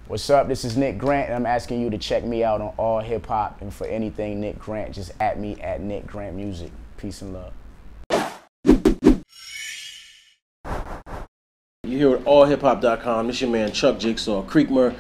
What's up? This is Nick Grant, and I'm asking you to check me out on AllHipHop, and for anything Nick Grant, just at me at Nick Grant Music. Peace and love. You're here at allhiphop.com. This your man Chuck Jigsaw, Creekmur.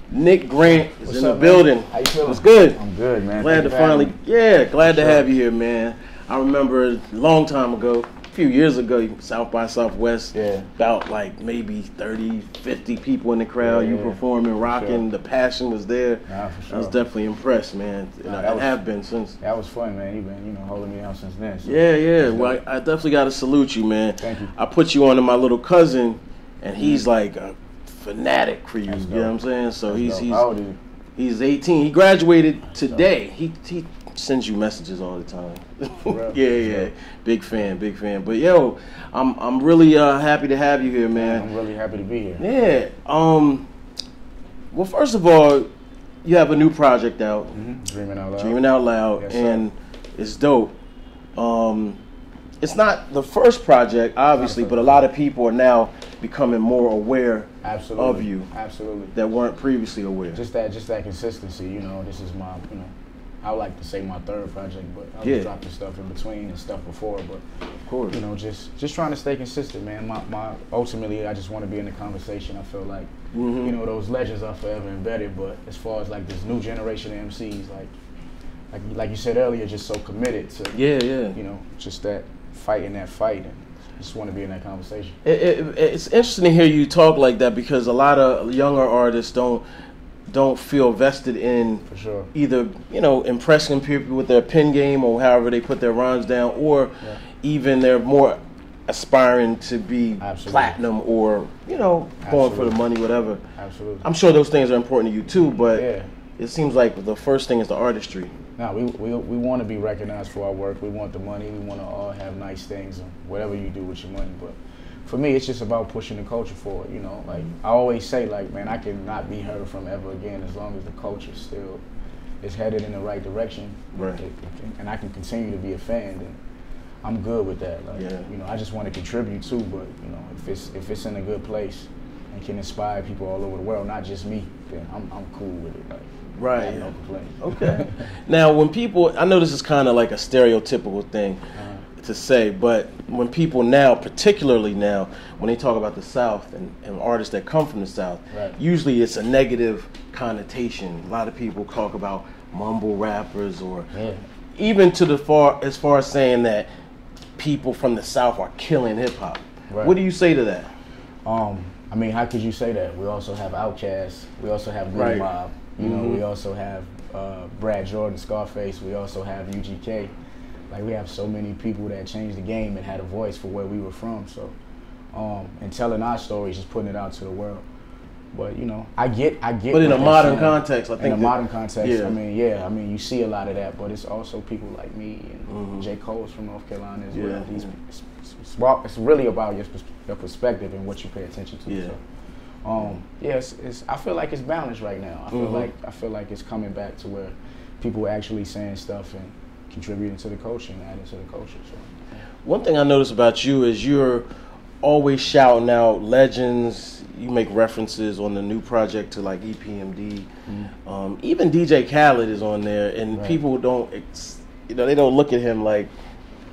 Nick Grant is What's in up, the building. Man? How you feeling? What's good? I'm good, man. Glad to finally, glad to have you here, man. I remember a long time ago, a few years ago, South by Southwest, about like maybe 30, 50 people in the crowd, you performing, rocking, the passion was there. Nah, for sure. I was definitely impressed, man. Nah, I have been since. That was fun, man. You've been, holding me down since then. So. Yeah. Well, I definitely got to salute you, man. Thank you. I put you on to my little cousin, and he's like a fanatic for you. That's you know what I'm saying? So How old are you? he's 18. He graduated today. He sends you messages all the time. Yeah. Big fan. But yo, I'm really happy to have you here, man. I'm really happy to be here. Yeah. Well, first of all, you have a new project out. Dreamin Out Loud. Dreamin Out Loud, yes, and it's dope. It's not the first project, obviously, but a lot of people are now becoming more aware of you. Absolutely. That weren't previously aware. Just that consistency, This is my, I would like to say my third project, but I was dropping stuff in between and stuff before. But of course, just trying to stay consistent, man. Ultimately, I just want to be in the conversation. I feel like, those legends are forever embedded. But as far as like this new generation of MCs, like you said earlier, just so committed to, just that fighting that fight, and just want to be in that conversation. It's interesting to hear you talk like that, because a lot of younger artists don't feel vested in either impressing people with their pen game or however they put their rhymes down, or even they're more aspiring to be platinum or going for the money, whatever. Absolutely. I'm sure those things are important to you too, but it seems like the first thing is the artistry. No, we want to be recognized for our work. We want the money. We want to all have nice things and whatever you do with your money. But for me, it's just about pushing the culture forward. Like I always say, like, man, I cannot be heard from ever again as long as the culture still is headed in the right direction. Right. And I can continue to be a fan. Then I'm good with that. Like, I just want to contribute too. But if it's in a good place and can inspire people all over the world, not just me, then I'm cool with it. Like, right. I have no complaints. Okay. Now, when people, I know this is kind of like a stereotypical thing to say, but when people now, particularly now, when they talk about the South and artists that come from the South, usually it's a negative connotation. A lot of people talk about mumble rappers, or even as far as saying that people from the South are killing hip hop. Right. What do you say to that? I mean, how could you say that? We also have Outkast. We also have Green Mob. We also have Brad Jordan, Scarface. We also have UGK. Like, we have so many people that changed the game and had a voice for where we were from. So, and telling our stories, just putting it out to the world. But I get. But in a modern context, I think. In a modern context, I mean, you see a lot of that. But it's also people like me and J. Cole's from North Carolina as well. It's really about your perspective and what you pay attention to. Yeah. So, I feel like it's balanced right now. I feel like it's coming back to where people are actually saying stuff and contributing to the culture and adding to the culture. So, one thing I noticed about you is you're always shouting out legends. You make references on the new project to like EPMD. Even DJ Khaled is on there, and people don't, they don't look at him like,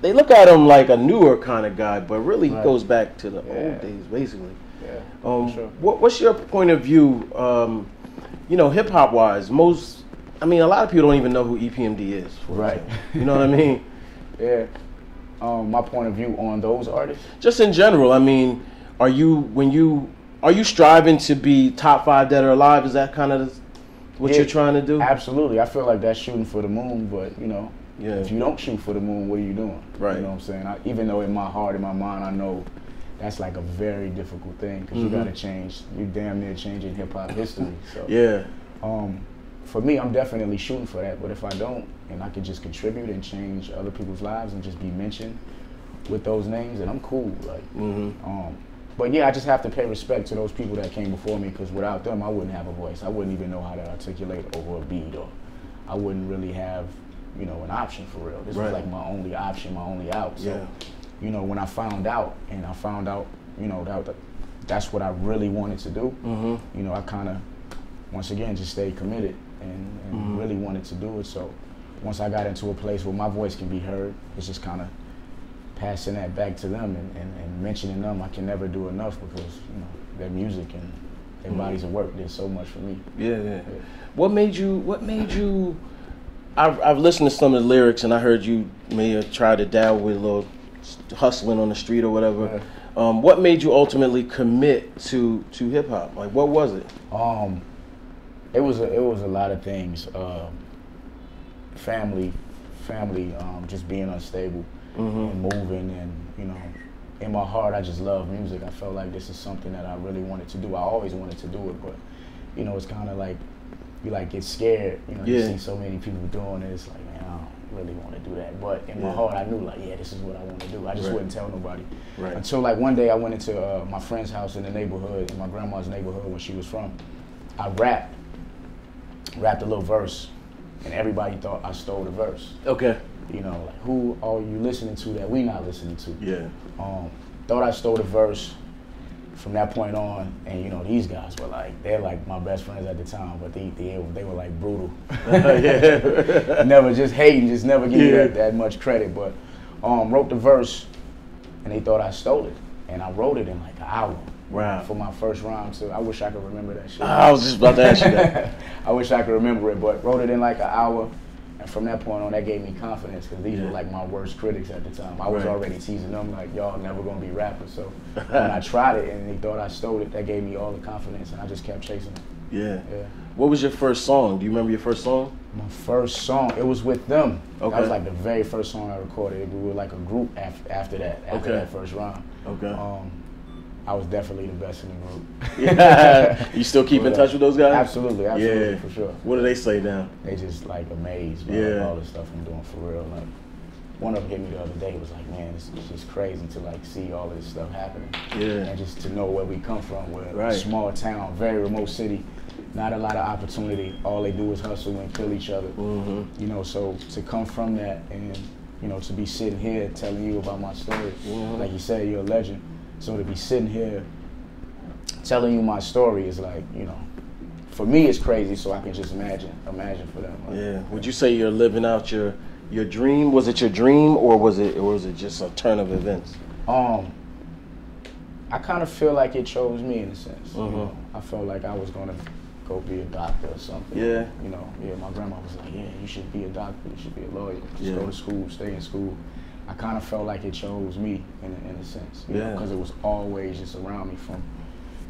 they look at him like a newer kind of guy, but really he goes back to the old days, basically. What's your point of view, hip hop wise? A lot of people don't even know who EPMD is. You know what I mean? Yeah. My point of view on those artists? Just in general. I mean, are you striving to be top 5 dead or alive? Is that kind of what you're trying to do? Absolutely. I feel like that's shooting for the moon, but if you don't shoot for the moon, what are you doing? Right. You know what I'm saying? Even though in my heart, in my mind, I know that's like a very difficult thing, because you got to change. You're damn near changing hip hop history. So for me, I'm definitely shooting for that. But if I don't, and I can just contribute and change other people's lives and just be mentioned with those names, then I'm cool. Like, but yeah, I just have to pay respect to those people that came before me, because without them, I wouldn't have a voice. I wouldn't even know how to articulate over a beat, or I wouldn't really have, an option for real. This was like my only option, my only out. So, when I found out, that that's what I really wanted to do, I kind of once again, just stayed committed and really wanted to do it. So once I got into a place where my voice can be heard, it's just kind of passing that back to them and mentioning them. I can never do enough because, you know, their music and their bodies of work did so much for me. Yeah. What made you, I've listened to some of the lyrics and I heard you may have tried to dabble with a little hustling on the street or whatever. Yeah. What made you ultimately commit to hip hop? Like, what was it? It was a lot of things. Family, just being unstable and moving, and you know, in my heart, I just love music. I felt like this is something that I really wanted to do. I always wanted to do it, but you know, it's kind of like you like get scared. You know, you see so many people doing it. It's like, man, I don't really want to do that. But in my heart, I knew like, yeah, this is what I want to do. I just wouldn't tell nobody. Until like one day, I went into my friend's house in the neighborhood, in my grandma's neighborhood where she was from. I rapped a little verse, and everybody thought I stole the verse. Okay. You know, like, who are you listening to that we not listening to? Yeah. Thought I stole the verse. From that point on, and you know, these guys were like, they're like my best friends at the time, but they were like brutal. Never just hating, just never giving you that much credit. But wrote the verse, and they thought I stole it, and I wrote it in like an hour. Wow. For my first rhyme, so I wish I could remember that shit. I was just about to ask you that. I wish I could remember it, but wrote it in like an hour. And from that point on, that gave me confidence because these were like my worst critics at the time. I was already teasing them like, y'all never gonna be rappers. So when I tried it and they thought I stole it, that gave me all the confidence, and I just kept chasing it. Yeah. What was your first song? Do you remember your first song? My first song, it was with them. Okay. That was like the very first song I recorded. We were like a group after that first rhyme. Okay. I was definitely the best in the group. Yeah. You still keep in touch with those guys? Absolutely, for sure. What do they say now? They just like amazed by all the stuff I'm doing for real. Like, one of them hit me the other day, was like, man, it's just crazy to like see all of this stuff happening. Yeah. And just to know where we come from. We're a small town, very remote city, not a lot of opportunity. All they do is hustle and kill each other. You know, so to come from that and, you know, to be sitting here telling you about my story, like you said, you're a legend. So to be sitting here telling you my story is like, you know, for me it's crazy, so I can just imagine for them. Like, yeah. Would you say you're living out your dream? Was it your dream, or was it just a turn of events? I kind of feel like it chose me in a sense. You know? I felt like I was gonna go be a doctor or something. Yeah. You know, my grandma was like, yeah, you should be a doctor, you should be a lawyer, just go to school, stay in school. I kind of felt like it chose me in a sense, you know, because it was always just around me from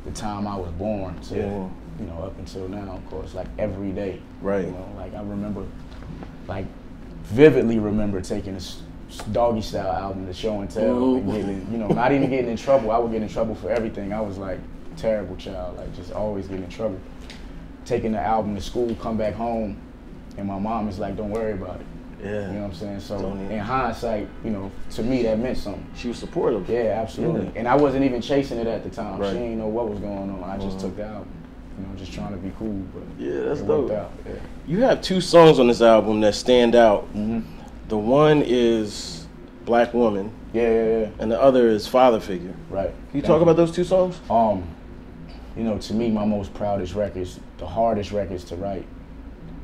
the time I was born to, you know, up until now, of course, like every day. Right. You know, like I remember, like vividly remember taking this Doggy Style album to show and tell and getting, you know, not even getting in trouble. I would get in trouble for everything. I was like a terrible child, like just always getting in trouble. Taking the album to school, come back home, and my mom is like, don't worry about it. Yeah. You know what I'm saying? So in hindsight, you know, to me that meant something. She was supportive. Yeah, absolutely. And I wasn't even chasing it at the time. She didn't know what was going on. I just took the album. You know, just trying to be cool. But that's dope. Out. Yeah. You have 2 songs on this album that stand out. The one is Black Woman. Yeah. And the other is Father Figure. Right. Can you talk about those 2 songs? You know, to me, my most proudest records, the hardest records to write.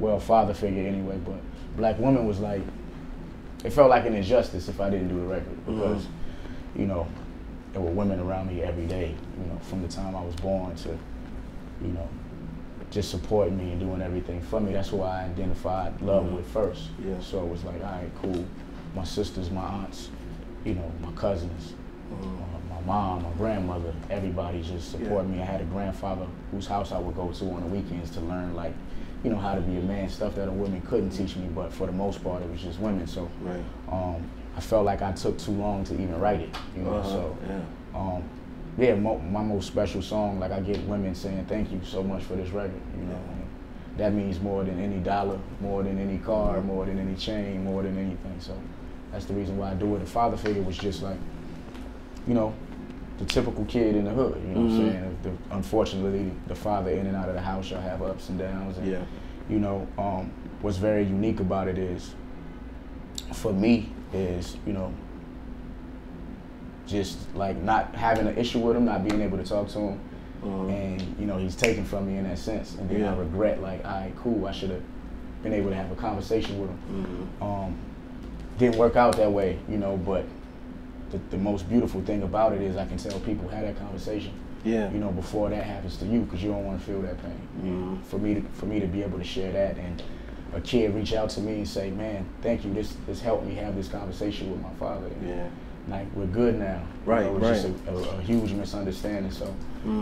Well, Father Figure anyway, but Black Woman was like, it felt like an injustice if I didn't do the record because, you know, there were women around me every day, you know, from the time I was born to, you know, just supporting me and doing everything for me. That's who I identified love with first. Yeah. So it was like, all right, cool. My sisters, my aunts, you know, my cousins, my mom, my grandmother, everybody just supported me. I had a grandfather whose house I would go to on the weekends to learn, like, you know, how to be a man, stuff that a woman couldn't teach me, but for the most part it was just women. So I felt like I took too long to even write it, you know. My most special song, like I get women saying thank you so much for this record, you know. That means more than any dollar, more than any car, more than any chain, more than anything. So that's the reason why I do it. The Father Figure was just like, you know, the typical kid in the hood, you know what I'm saying? Unfortunately, the father in and out of the house, you'll have ups and downs. And, you know, what's very unique about it is, for me, is, you know, just like not having an issue with him, not being able to talk to him, and you know, he's taken from me in that sense. And then I regret, like, all right, cool, I should have been able to have a conversation with him. Didn't work out that way, you know, but the most beautiful thing about it is I can tell people, have that conversation. You know, before that happens to you, because you don't want to feel that pain. For me to be able to share that, and a kid reach out to me and say, "Man, thank you. This helped me have this conversation with my father. And, like, we're good now." Right, you know, it was just a huge misunderstanding. So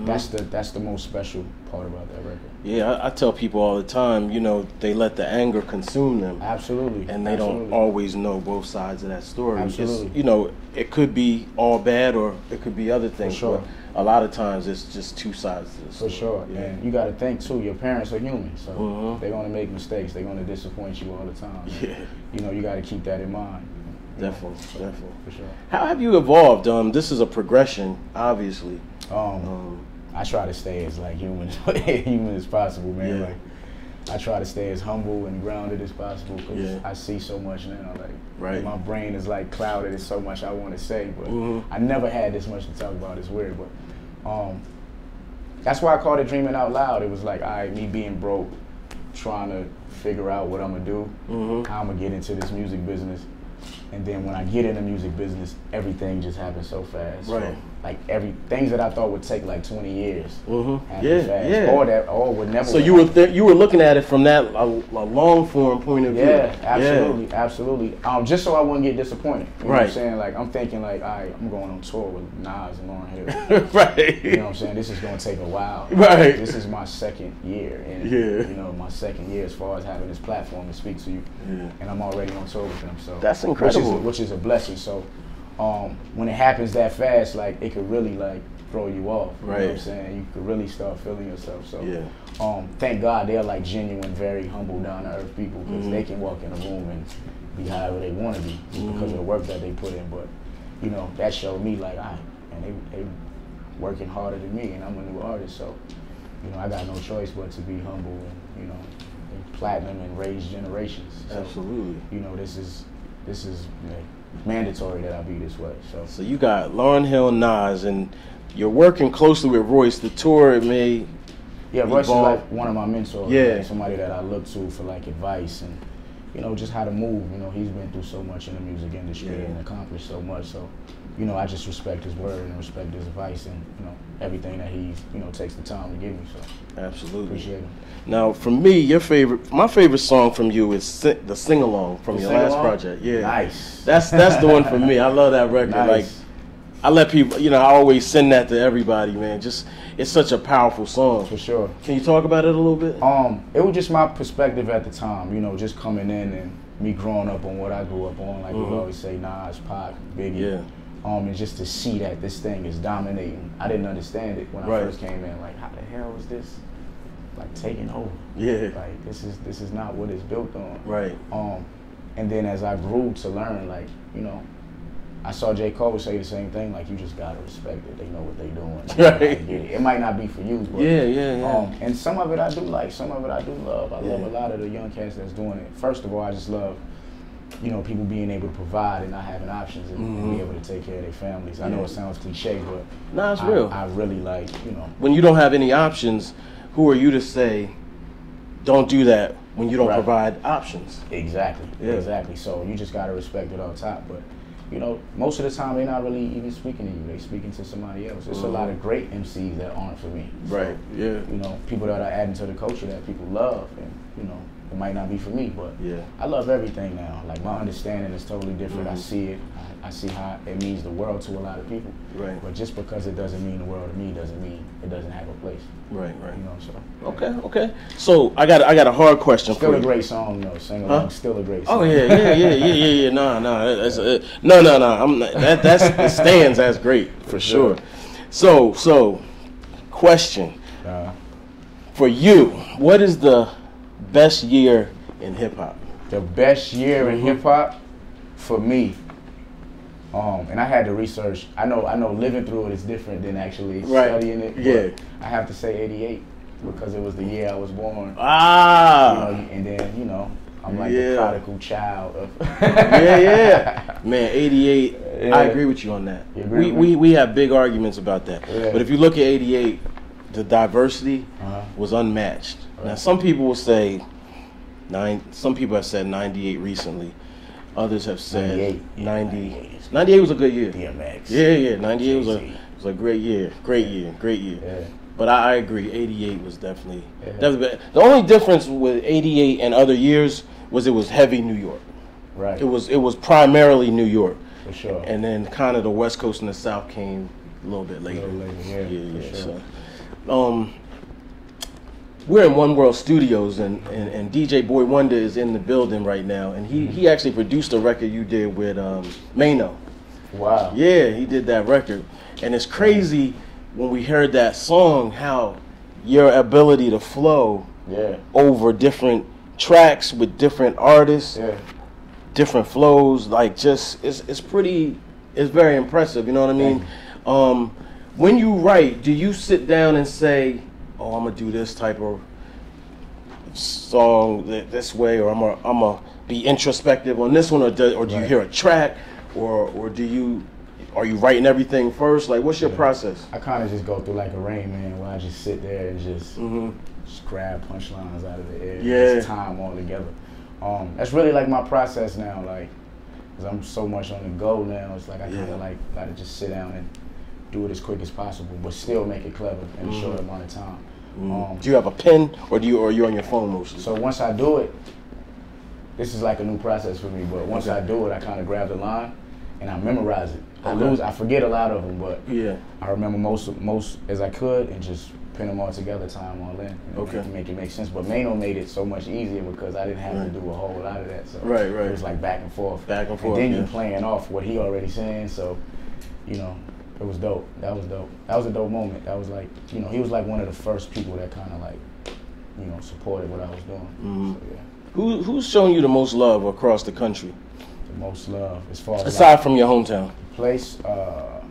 that's the most special part about that record. Yeah, I tell people all the time, you know, they let the anger consume them. Absolutely. And they don't always know both sides of that story. Absolutely. It's, you know, it could be all bad or it could be other things. For sure. But a lot of times it's just two sides to the story. For sure. Yeah. And you got to think, too, your parents are human. So they're going to make mistakes. They're going to disappoint you all the time. Yeah. You know, you got to keep that in mind. Definitely. For sure. How have you evolved? This is a progression, obviously. I try to stay as like human as possible, man. Like, I try to stay as humble and grounded as possible, because I see so much now. Like, my brain is like clouded. There's so much I want to say, but I never had this much to talk about. It's weird, but that's why I called it Dreamin Out Loud. It was like, me being broke, trying to figure out what I'm gonna do, how I'm gonna get into this music business. And then when I get in the music business, everything just happens so fast. Right. So, like, things that I thought would take like 20 years happen fast. Or would never. So you were looking at it from that a long form point of view. Yeah, absolutely. Just so I wouldn't get disappointed. You know what I'm saying? Like, I'm thinking like, all right, I'm going on tour with Nas and Lauryn Hill. Right. You know what I'm saying? This is going to take a while. Right. This is my second year, and you know, my second year as far as having this platform to speak to you. And I'm already on tour with them. So that's incredible. Which is a blessing. So when it happens that fast, like, it could really like throw you off. You know what I'm saying? You could really start feeling yourself. So thank God they're like genuine, very humble, down to earth people, because they can walk in a room and be however they want to be because of the work that they put in. But you know, that showed me like, and they working harder than me, and I'm a new artist, so you know, I got no choice but to be humble and, you know, platinum and raise generations. So, absolutely. You know, this is mandatory that I be this way. So you got Lauryn Hill, Nas, and you're working closely with Royce. The tour, it may Royce is like one of my mentors. Like somebody that I look to for like advice and, you know, just how to move. You know, he's been through so much in the music industry and accomplished so much. So, you know, I just respect his word and respect his advice and, you know, everything that he, you know, takes the time to give me. So absolutely appreciate him. Now, for me, my favorite song from you is the sing along from your last project. Yeah, nice. That's the one for me. I love that record. Nice. Like, I let people, you know, I always send that to everybody, man. Just, it's such a powerful song. For sure. Can you talk about it a little bit? It was just my perspective at the time, you know, just coming in and me growing up on what I grew up on, like we always say, Nas, Pac, Biggie. Yeah. And just to see that this thing is dominating. I didn't understand it when I first came in. Like, how the hell is this like taking over? Yeah. Like, this is not what it's built on. Right. And then as I grew to learn, like, you know, I saw J. Cole say the same thing, like, you just gotta respect it. They know what they doing. Right. It might not be for you, but and some of it I do like, some of it I do love. I love a lot of the young cats that's doing it. First of all, I just love, you know, people being able to provide and not having options and be able to take care of their families. I know it sounds cliche, but no, it's real. I really like, you know. When you don't have any options, who are you to say, don't do that when you don't provide options? Exactly, exactly. So you just got to respect it off top. But, you know, most of the time they're not really even speaking to you. They're speaking to somebody else. There's a lot of great MCs that aren't for me. Right, so, you know, people that are adding to the culture that people love, and, you know, it might not be for me, but I love everything now. Like, my understanding is totally different. I see it. I see how it means the world to a lot of people. Right. But just because it doesn't mean the world to me doesn't mean it doesn't have a place. Right. You know, so. Okay. So I got a hard question for you. Still a great song, though. Sing along, still a great song. Oh yeah. No. That's I'm not, it stands as great for sure. So, question for you: what is the best year in hip hop? The best year in hip hop for me. And I had to research. I know living through it is different than actually studying it. But I have to say 88 because it was the year I was born. You know, and then, you know, I'm like the prodigal child of Man, 88, I agree with you on that. You agree with me? We have big arguments about that. But if you look at 88, the diversity was unmatched. Now, some people will say some people have said 98 recently. Others have said 90. 98 was a good year. DMX. Yeah. 98 was a great year. Great year. Yeah. But I agree. 88 was definitely better. The only difference with 88 and other years was it was heavy New York. Right. It was primarily New York. For sure. And then kind of the West Coast and the South came a little bit later. Yeah. Sure. So, we're in One World Studios, and DJ Boy Wonder is in the building right now, and he actually produced a record you did with Mano. Wow. Yeah, he did that record, and it's crazy when we heard that song how your ability to flow over different tracks with different artists, different flows, like just it's very impressive. You know what I mean? When you write, do you sit down and say, oh, I'm gonna do this type of song this way, or I'm gonna be introspective on this one, or do you hear a track, or are you writing everything first? Like, what's your process? I kind of just go through like a Rain Man, where I just sit there and just grab punchlines out of the air, just time all together. That's really like my process now, like, cause I'm so much on the go now. It's like I kind of like gotta just sit down and do it as quick as possible, but still make it clever in a short amount of time. Do you have a pen, or are you on your phone mostly? So once I do it, this is like a new process for me. But once I do it, I kind of grab the line and I memorize it. I forget a lot of them, but I remember most as I could, and just pin them all together, tie them all in, make it make sense. But Mano made it so much easier because I didn't have to do a whole lot of that. So it was like back and forth. And then you playing off what he already saying, so you know. It was dope. That was dope. That was a dope moment. That was like, you know, he was like one of the first people that kind of like, you know, supported what I was doing. So, Who's showing you the most love across the country? The most love, as far as aside from your hometown. Place, I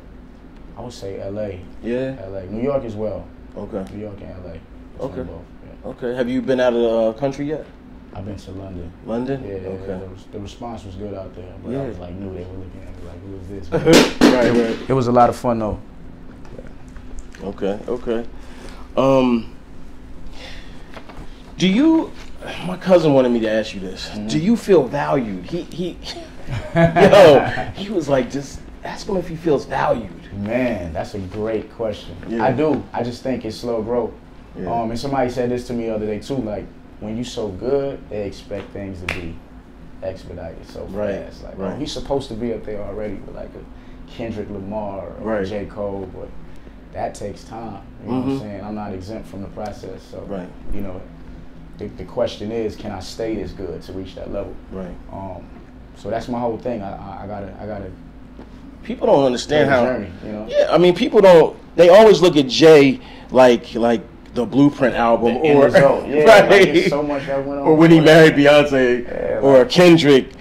would say L.A. Yeah. L.A. New York as well. Okay. New York and L.A. Okay. Both, Okay. Have you been out of the country yet? I've been to London. London? Yeah. Okay. The response was good out there, but I was like, knew they were looking at me like, who is this? Right. It was a lot of fun though. Okay. Do you? My cousin wanted me to ask you this. Do you feel valued? He was like, just ask him if he feels valued. Man, that's a great question. Yeah. I do. I just think it's slow growth. Yeah. And somebody said this to me the other day too. Like, when you're so good, they expect things to be expedited so fast. Like, oh, he's supposed to be up there already with like a Kendrick Lamar or a J. Cole, but that takes time. You know what I'm saying? I'm not exempt from the process. So, you know, the question is, can I stay this good to reach that level? Right. So that's my whole thing. I gotta. People don't understand how. Journey, you know? Yeah, I mean, people don't. They always look at Jay like the Blueprint album, or like so much that went on, or when he married Beyonce, or Kendrick,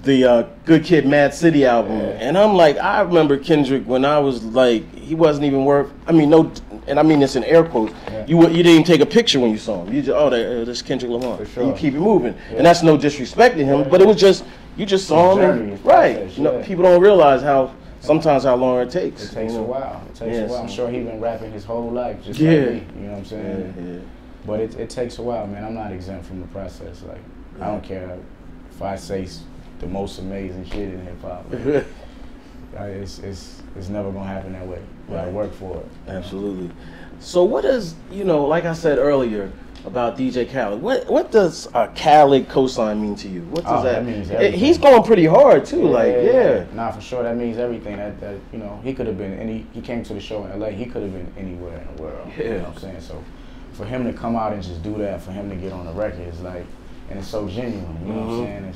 the Good Kid, Mad City album. And I'm like, I remember Kendrick when I was like, he wasn't even worth. I mean, no, and I mean this in air quotes. You didn't even take a picture when you saw him. You just this Kendrick Lamar. For sure. And you keep it moving, and that's no disrespecting him, but it was just you just saw him, right? You know, people don't realize how. Sometimes how long it takes. It takes a while. It takes a while. I'm sure he's been rapping his whole life, just like me. You know what I'm saying? But it takes a while, man. I'm not exempt from the process. Like, I don't care if I say the most amazing shit in hip hop. It's never gonna happen that way. You gotta work for it. Absolutely. So what does, like I said earlier about DJ Khaled, what does a Khaled cosign mean to you? What does that means everything. He's going pretty hard too, Nah, for sure, that means everything. That he could have been he came to the show in LA, he could have been anywhere in the world. You know what I'm saying? So for him to come out and just do that, for him to get on the record, it's like, and it's so genuine, you know what I'm saying?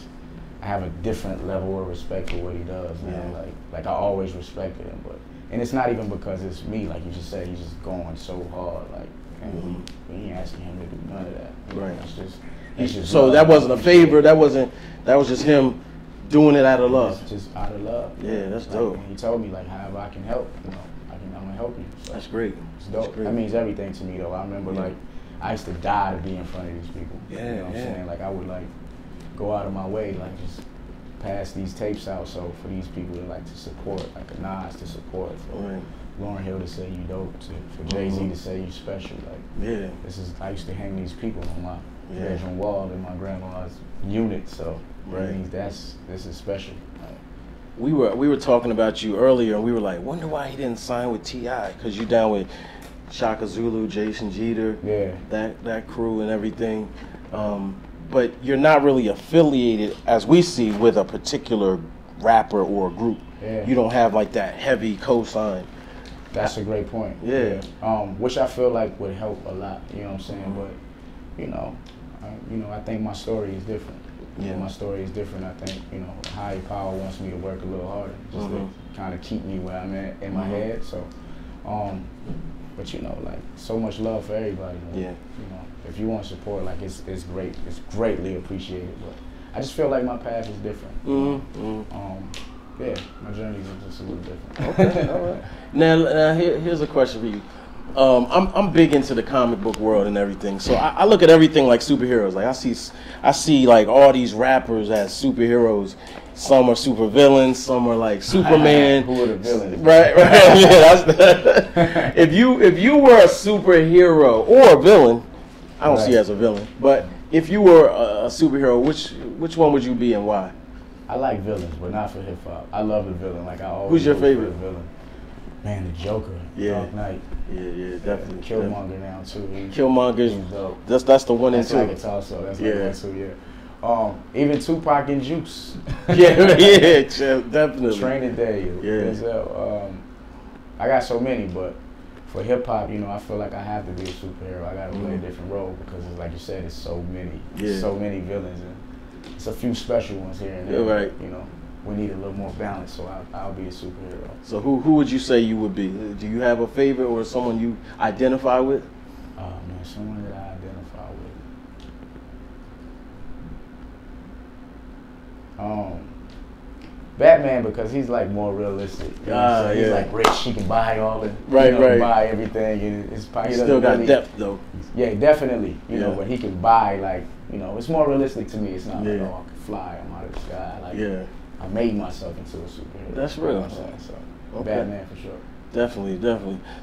I have a different level of respect for what he does now. Like I always respected him, and it's not even because it's me, like you just said, he's just going so hard, like, and we ain't asking him to do none of that. Right. It's just so that wasn't a favor. That was just him doing it out of love. It's just out of love. Yeah, that's like, dope. He told me like, however I can help, I'm gonna help you. So that's great. It's dope. That means everything to me though. I remember like I used to die to be in front of these people. You know what I'm saying? Like I would like go out of my way, like just pass these tapes out so for these people to like to support, like a Nas to support. Lauryn Hill to say you dope, for Jay-Z to say you special. Like, yeah, I used to hang these people on my bedroom wall in my grandma's unit, so that means this is special. We were talking about you earlier, and we were like, wonder why he didn't sign with T.I. Because you down with Shaka Zulu, Jason Jeter, that crew and everything. But you're not really affiliated, as we see, with a particular rapper or group. Yeah. You don't have like that heavy cosign. That's a great point. Yeah. Which I feel like would help a lot. You know what I'm saying? But I think my story is different. Yeah. My story is different. I think higher power wants me to work a little harder, just to kind of keep me where I'm at in my head. So, but like so much love for everybody. Like, if you want support, like it's great. It's greatly appreciated. But I just feel like my path is different. My journey is just a little different. Okay, all right. Now here's a question for you. I'm big into the comic book world and everything, so I look at everything like superheroes. Like I see like all these rappers as superheroes. Some are super villains, some are like Superman. Who are the villains? Right. Yeah, if you were a superhero or a villain, I don't see you as a villain, but if you were a superhero, which one would you be and why? I like villains, but not for hip hop. I love the villain. Like I always. Who's your favorite villain? Man, the Joker. Dark Knight. Yeah, definitely. Killmonger now too. Killmonger's dope. That's the one and two. That's like a toss-up. That's like one, two, even Tupac and Juice. yeah, definitely. Training Day. Yeah. I got so many, but for hip hop, I feel like I have to be a superhero. I got to play a different role because, like you said, it's so many. So many villains, and it's a few special ones here and there. Right. We need a little more balance, so I'll be a superhero. So who would you say you would be? Do you have a favorite or someone you identify with? Man, someone that I identify with. Batman, because he's like more realistic. He's like rich. He can buy all the buy everything, and it's probably he still got depth though. Yeah, definitely. But he can buy like it's more realistic to me. It's not like I can fly. I'm out of the sky. Like I made myself into a superhero. That's real. So Batman for sure. Definitely.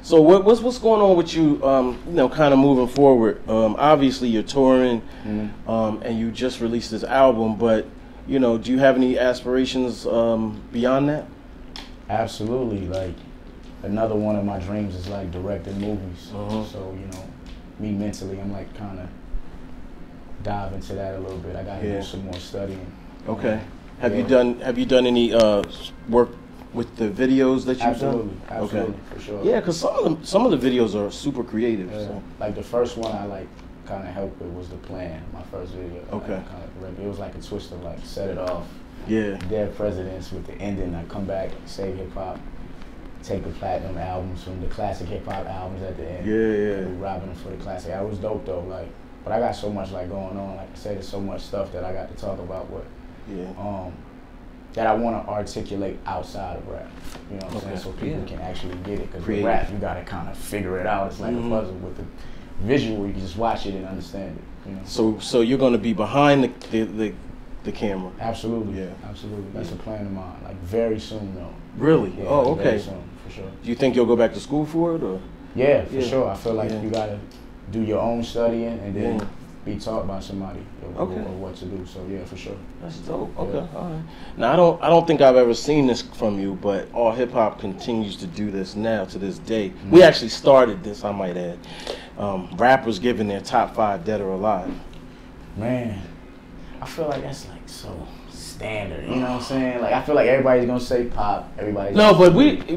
So what's going on with you? Kind of moving forward. Obviously you're touring, and you just released this album. But do you have any aspirations beyond that? Absolutely. Like another one of my dreams is like directing movies. So me mentally, I'm like kind of dive into that a little bit. I got to do some more studying. Okay. Have you done any work with the videos that you've done? Absolutely, for sure. Yeah, because some of the videos are super creative. So. Like the first one I kind of helped with was The Plan, my first video. Okay. It was like a twist of like Set It Off. Yeah. Dead Presidents with the ending. I come back, save hip hop, take the platinum albums from the classic hip hop albums at the end. Yeah. And robbing them for the classic. It was dope though. But I got so much going on. Like I said, there's so much stuff that I got to talk about. But that I want to articulate outside of rap. You know what I'm saying? So people can actually get it. Because with rap, you got to kind of figure it out. It's like a puzzle. With the visual, you can just watch it and understand it. So you're going to be behind the camera? Absolutely. Yeah. Absolutely. That's a plan of mine. Like very soon though. Really? Yeah, okay. Very soon, for sure. Do you think you'll go back to school for it, or? Yeah, for sure. I feel like you got to do your own studying and then be taught by somebody or what to do. So yeah, for sure. That's dope. Okay, all right. Now I don't think I've ever seen this from you, but AllHipHop continues to do this now to this day. We actually started this, I might add. Rappers giving their top 5 dead or alive. Man, I feel like that's like so standard. You know what I'm saying? Like I feel like everybody's gonna say Pop. Everybody's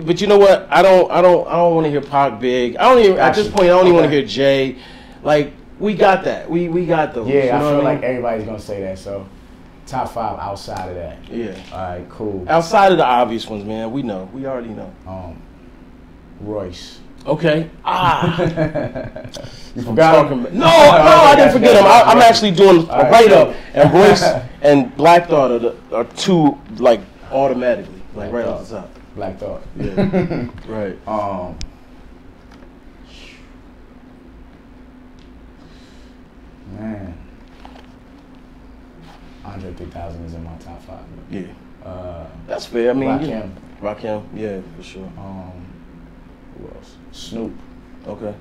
but you know what? I don't want to hear Pac big. I don't even at this point. I don't even want to hear Jay. Like. We got that. We got those. Yeah, I feel like everybody's gonna say that. So, top 5 outside of that. Yeah. All right, cool. Outside of the obvious ones, man. We know. We already know. Royce. Okay. You forgot him? No, I didn't forget him. I'm actually doing a write-up, and Royce and Black Thought are two like automatically, like right off the top. Black Thought. Yeah. Right. Man, Andre 3000 is in my top 5. Yeah. That's fair. I mean, Rakim. Rakim, yeah, for sure. Who else? Snoop. Okay.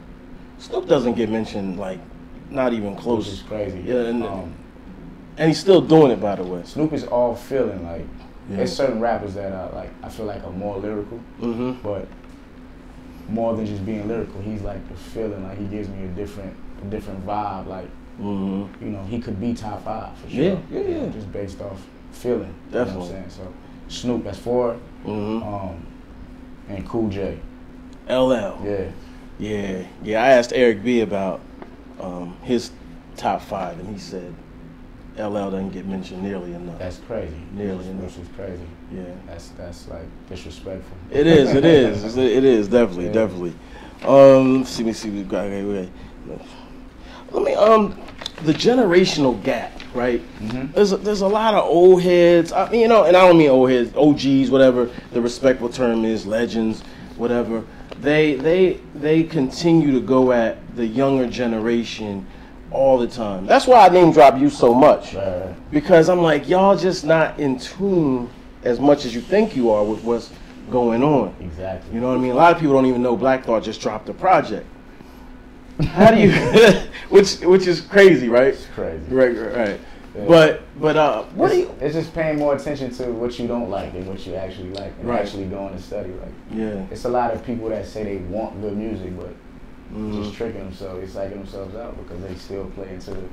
Snoop doesn't get mentioned, like, not even close. Which is crazy. Yeah, and he's still doing it, by the way. Snoop is all feeling, like, there's certain rappers that are, like, I feel like are more lyrical, but more than just being lyrical, he's like the feeling, like he gives me a different vibe, like, you know, he could be top 5 for sure. Yeah. Just based off feeling. Definitely. You know what I'm saying? So, Snoop, that's 4, and Cool J. LL. Yeah. I asked Eric B about his top 5, and he said LL doesn't get mentioned nearly enough. That's crazy. Nearly enough. Which is crazy. Yeah. That's like disrespectful. It is. It is definitely. Let me see what we got. Okay, let me the generational gap, right? There's a lot of old heads. I mean, you know, and I don't mean old heads, OGs, whatever the respectful term is, legends, whatever. They continue to go at the younger generation all the time. That's why I name drop you so much, because I'm like, y'all just not in tune as much as you think you are with what's going on. Exactly. You know what I mean? A lot of people don't even know Black Thought just dropped a project. How do you, which is crazy, right? It's crazy. Right. Yeah. But what do you? It's just paying more attention to what you don't like and what you actually like, and actually going to study. Like, it's a lot of people that say they want good music, but just tricking themselves. They psyching themselves out because they still play into the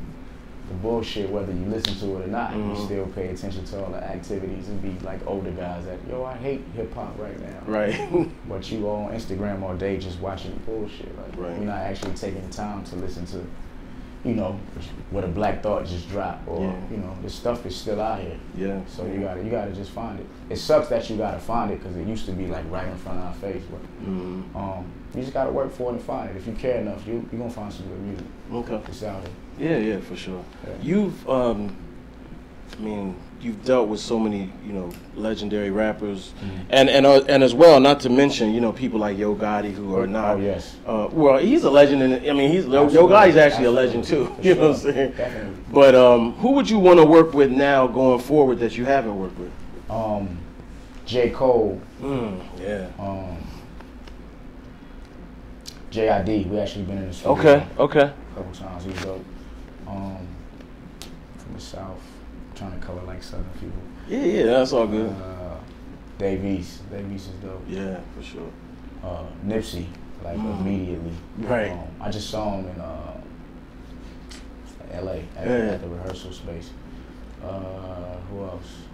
bullshit, whether you listen to it or not. You still pay attention to all the activities and be like older guys that, yo, I hate hip hop right now. Right. But you on Instagram all day just watching bullshit. Like, you're not actually taking the time to listen to, you know, what a Black Thought just dropped, or you know, this stuff is still out here. Yeah. So you gotta just find it. It sucks that you gotta find it because it used to be like right in front of our face, but you just gotta work for it and find it. If you care enough, you're gonna find some good music. Okay. It's out here. Yeah, for sure. Yeah. You've, I mean, you've dealt with so many, you know, legendary rappers, and as well, not to mention, you know, people like Yo Gotti who are not. Oh yes. Well, he's a legend, and I mean, Yo Gotti's actually a legend too. You know what I'm saying? Definitely. But who would you want to work with now going forward that you haven't worked with? J. Cole. Yeah. J.I.D. We actually been in the studio. Okay. A couple times. He's dope. From the South, trying to cover like Southern people. Yeah, that's all good. Davies is dope. Yeah, for sure. Nipsey, like immediately. Right. I just saw him in L.A. at the rehearsal space. Who else?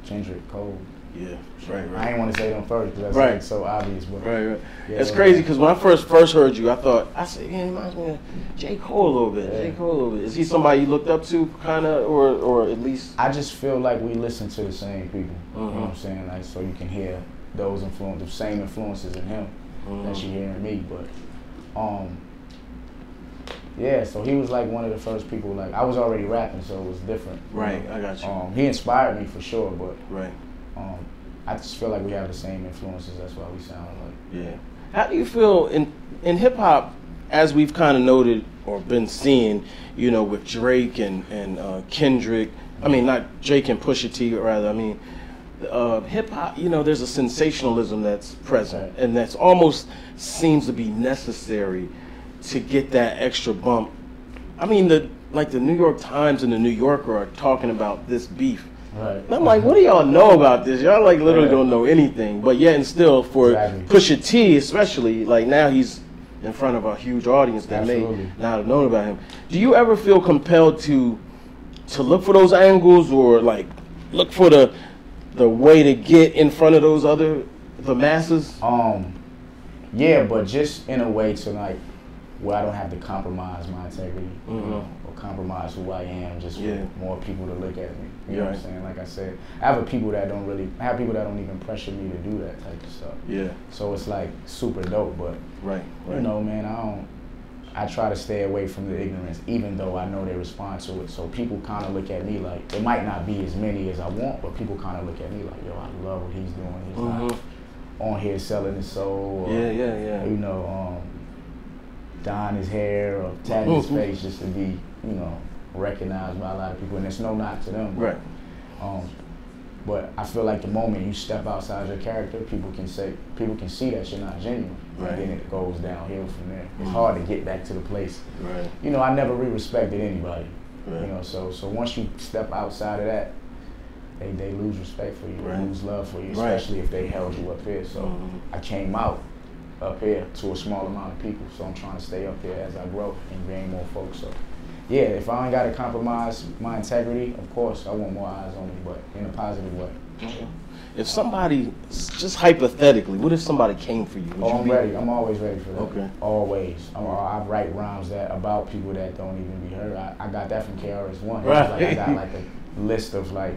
Kendrick, Cole. Yeah, right. I ain't want to say them first because that's like so obvious. But right. Yeah, it's crazy because when I first heard you, I said, he reminds me of J. Cole a little bit. Yeah. J. Cole a little bit. Is he somebody you looked up to, kind of, or at least? I just feel like we listen to the same people. You know what I'm saying? Like, so you can hear those the same influences in him that you hear in me. But yeah, so he was like one of the first people. Like, I was already rapping, so it was different. Right, I got you. He inspired me for sure, but right. I just feel like we have the same influences. That's why we sound like. Yeah. How do you feel in hip hop, as we've kind of noted or been seeing, you know, with Drake and Kendrick? I mean, not Drake and Pusha T, rather. I mean, hip hop. You know, there's a sensationalism that's present, and that's almost seems to be necessary to get that extra bump. I mean, the New York Times and the New Yorker are talking about this beef. Right. And I'm like, what do y'all know about this? Y'all like literally don't know anything. But yet and still, for Pusha T especially, like now he's in front of a huge audience that may not have known about him. Do you ever feel compelled to look for those angles, or like look for the way to get in front of the masses? Yeah, but just in a way to like where I don't have to compromise my integrity, you know, or compromise who I am, just for more people to look at me. You know what I'm saying? Like I said, I have people that don't even pressure me to do that type of stuff. Yeah. So it's like super dope, but you know, man, I try to stay away from the ignorance, even though I know they respond to it. So people kind of look at me like, it might not be as many as I want, but people kind of look at me like, yo, I love what he's doing. He's not on here selling his soul. Or, you know, dyeing his hair or tatting his face just to be, you know, recognized by a lot of people, and there's no knock to them. Right. But I feel like the moment you step outside your character, people can see that you're not genuine. Right. And then it goes downhill from there. It's hard to get back to the place. Right. You know, I never respected anybody. Right. You know, so once you step outside of that, they lose respect for you, they lose love for you, especially if they held you up here. So I came out up here to a small amount of people, so I'm trying to stay up here as I grow and gain more folks. So yeah, if I ain't got to compromise my integrity, of course I want more eyes on me, but in a positive way. Okay. If somebody, just hypothetically, what if somebody came for you? I'm ready. I'm always ready for that. Okay. Always. I write rhymes about people that don't even be heard. I got that from KRS-One. Right. Like, I got like a list of like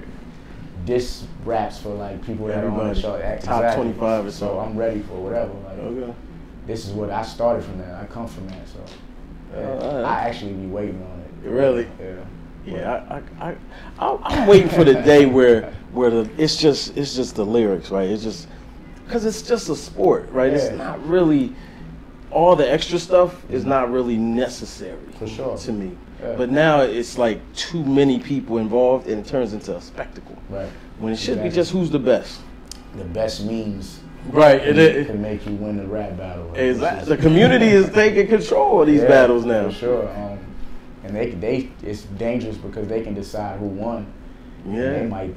diss raps for like people that are on the show. Top 25 or so. So I'm ready for whatever. Like, this is what I started from that. I come from that. So yeah, I actually be waiting on it. Really? Yeah. Yeah, I'm waiting for the day where it's just the lyrics, right? It's just because it's just a sport, right? Yeah. It's not really all the extra stuff is not really necessary for sure to me. Yeah. But now it's like too many people involved, and it turns into a spectacle. Right. When it should be just who's the best. The best memes. Right. It can make you win the rap battle. Right? Exactly. The community is taking control of these battles now. For sure. And it's dangerous because they can decide who won. Yeah. And they might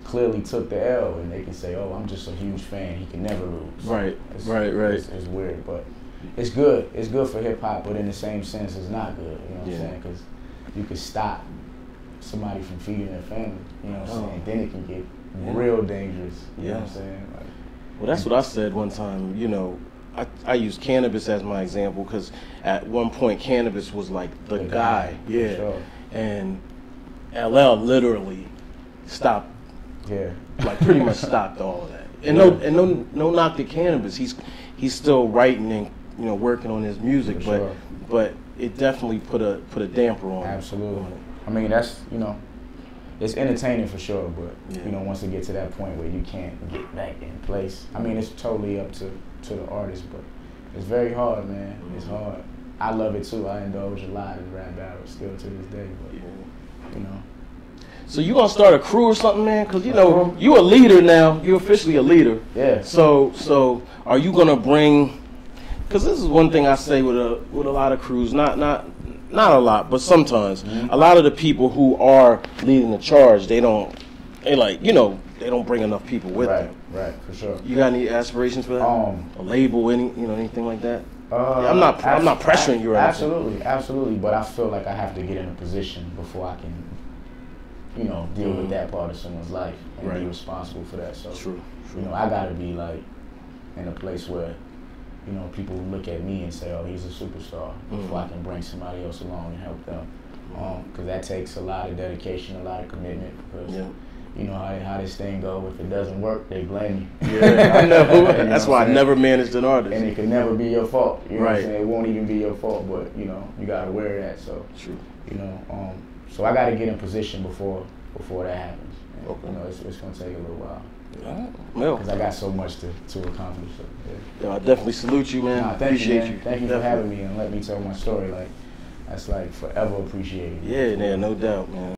clearly took the L, and they can say, "Oh, I'm just a huge fan. He can never lose." Right. Right. It's weird, but it's good. It's good for hip hop, but in the same sense, it's not good. You know what I'm saying? Because you could stop somebody from feeding their family. You know what I'm saying? And then it can get real dangerous. You know what I'm saying? Like, well, that's what I said one time. You know, I use cannabis as my example because at one point cannabis was like the guy. Yeah. Sure. And LL literally stopped. Yeah. Like pretty much stopped all of that. And no knock to cannabis. He's still writing and working on his music, but it definitely put a damper on. Absolutely. On it. I mean, that's it's entertaining for sure, but once it gets to that point where you can't get back in place, I mean, it's totally up to the artist, but it's very hard, man. It's hard. I love it too. I indulge a lot in rap battles still to this day, but So you gonna start a crew or something, man? Cause you a leader now. You're officially a leader. Yeah. So are you gonna bring? Cause this is one thing I say with a lot of crews. Not a lot, but sometimes a lot of the people who are leading the charge, they don't bring enough people with them. Right, for sure. You got any aspirations for that? A label, anything like that? I'm not pressuring you. Absolutely. But I feel like I have to get in a position before I can, deal with that part of someone's life and be responsible for that. So, True. I gotta be like in a place where, people look at me and say, "Oh, he's a superstar," before I can bring somebody else along and help them. Because that takes a lot of dedication, a lot of commitment. Because you know how this thing go. If it doesn't work, they blame you. Yeah, I know. That's why I never managed an artist. And it can never be your fault. You know what I'm saying? It won't even be your fault, but you gotta wear that. So true. So I gotta get in position before that happens. And, okay. It's gonna take a little while. Because I got so much to accomplish. So, Yo, I definitely salute you, man. Appreciate you. Thank you for having me and let me tell my story. Like that's like forever appreciated. Yeah, no doubt, man.